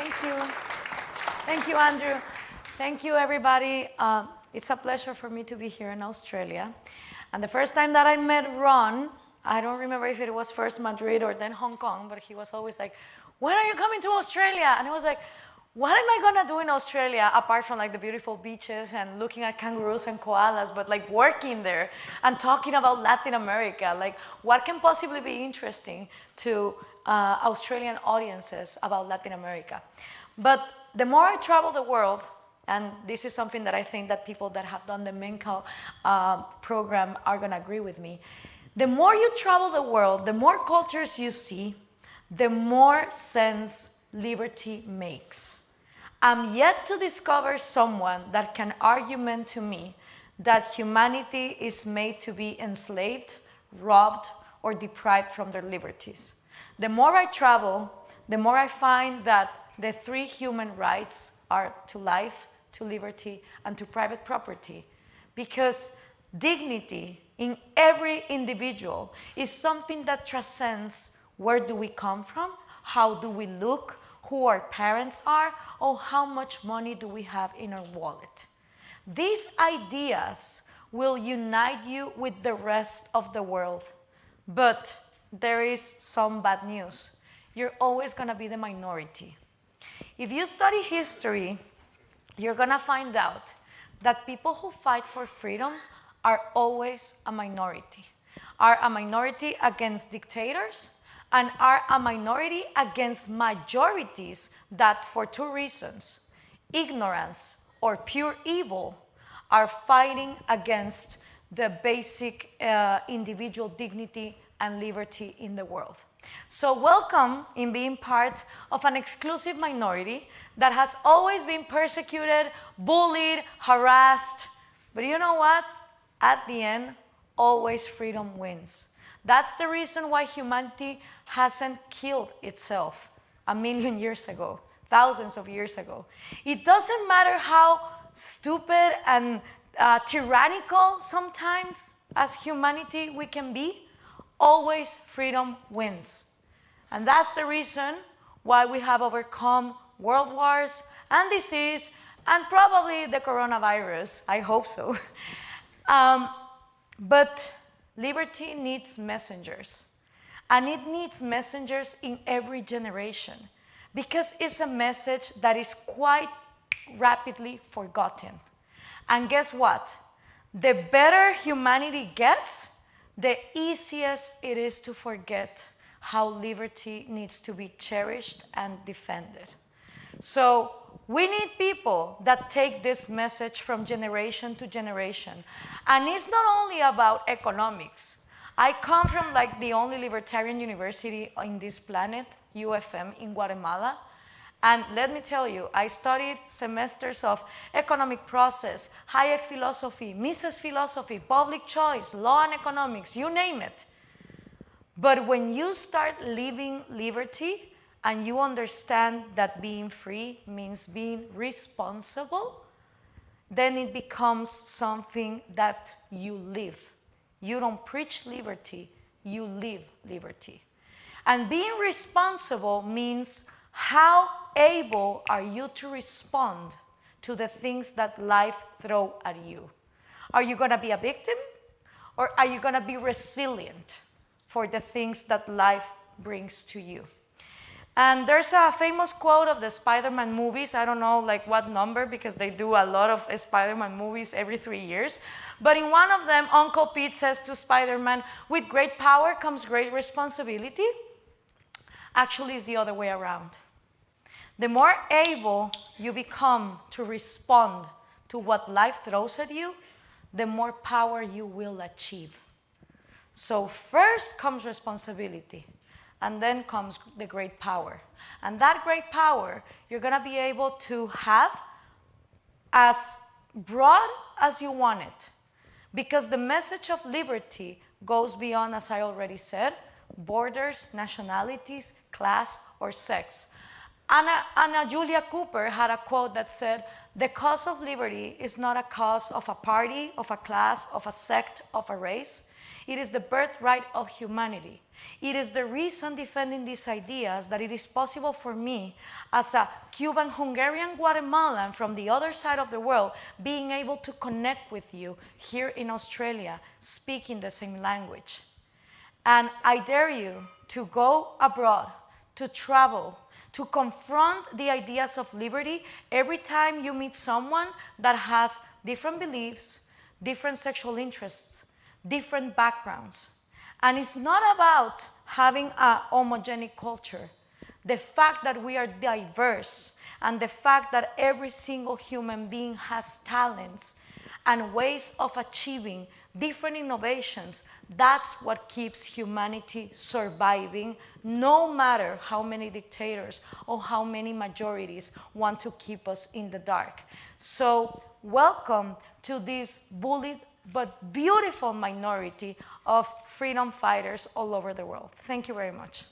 Thank you. Thank you, Andrew. Thank you, everybody. It's a pleasure for me to be here in Australia. And the first time that I met Ron, I don't remember if it was first Madrid or then Hong Kong, but he was always like, when are you coming to Australia? And I was like, what am I gonna do in Australia apart from like the beautiful beaches and looking at kangaroos and koalas, but like working there and talking about Latin America? Like, what can possibly be interesting to Australian audiences about Latin America? But the more I travel the world, and this is something that I think that people that have done the Mencal program are gonna agree with me. The more you travel the world, the more cultures you see, the more sense liberty makes. I'm yet to discover someone that can argument to me that humanity is made to be enslaved, robbed, or deprived from their liberties. The more I travel, the more I find that the three human rights are to life, to liberty, and to private property. Because dignity in every individual is something that transcends where do we come from, how do we look, who our parents are, or how much money do we have in our wallet. These ideas will unite you with the rest of the world. But there is some bad news. You're always gonna be the minority. If you study history, you're gonna find out that people who fight for freedom are always a minority against dictators, and are a minority against majorities that, for two reasons, ignorance or pure evil, are fighting against the basic individual dignity and liberty in the world. So welcome in being part of an exclusive minority that has always been persecuted, bullied, harassed. But you know what? At the end, always freedom wins. That's the reason why humanity hasn't killed itself 1,000,000 years ago, thousands of years ago. It doesn't matter how stupid and tyrannical sometimes as humanity we can be, always freedom wins. And that's the reason why we have overcome world wars and disease and probably the coronavirus. I hope so. But liberty needs messengers. And it needs messengers in every generation because it's a message that is quite rapidly forgotten. And guess what? The better humanity gets, the easiest it is to forget how liberty needs to be cherished and defended. So we need people that take this message from generation to generation. And it's not only about economics. I come from like the only libertarian university in this planet, UFM in Guatemala. And let me tell you, I studied semesters of economic process, Hayek philosophy, Mises philosophy, public choice, law and economics, you name it. But when you start living liberty and you understand that being free means being responsible, then it becomes something that you live. You don't preach liberty, you live liberty. And being responsible means how able are you to respond to the things that life throws at you? Are you gonna be a victim? Or are you gonna be resilient for the things that life brings to you? And there's a famous quote of the Spider-Man movies. I don't know like what number because they do a lot of Spider-Man movies every 3 years. But in one of them, Uncle Pete says to Spider-Man, with great power comes great responsibility. Actually, it's the other way around. The more able you become to respond to what life throws at you, the more power you will achieve. So first comes responsibility. And then comes the great power. And that great power, you're gonna be able to have as broad as you want it. Because the message of liberty goes beyond, as I already said, borders, nationalities, class, or sex. Anna Julia Cooper had a quote that said, the cause of liberty is not a cause of a party, of a class, of a sect, of a race. It is the birthright of humanity. It is the reason defending these ideas that it is possible for me, as a Cuban, Hungarian, Guatemalan from the other side of the world, being able to connect with you here in Australia, speaking the same language. And I dare you to go abroad, to travel, to confront the ideas of liberty every time you meet someone that has different beliefs, different sexual interests, different backgrounds. And it's not about having a homogenic culture. The fact that we are diverse and the fact that every single human being has talents and ways of achieving different innovations, that's what keeps humanity surviving, no matter how many dictators or how many majorities want to keep us in the dark. So welcome to this bullied but beautiful minority of freedom fighters all over the world. Thank you very much.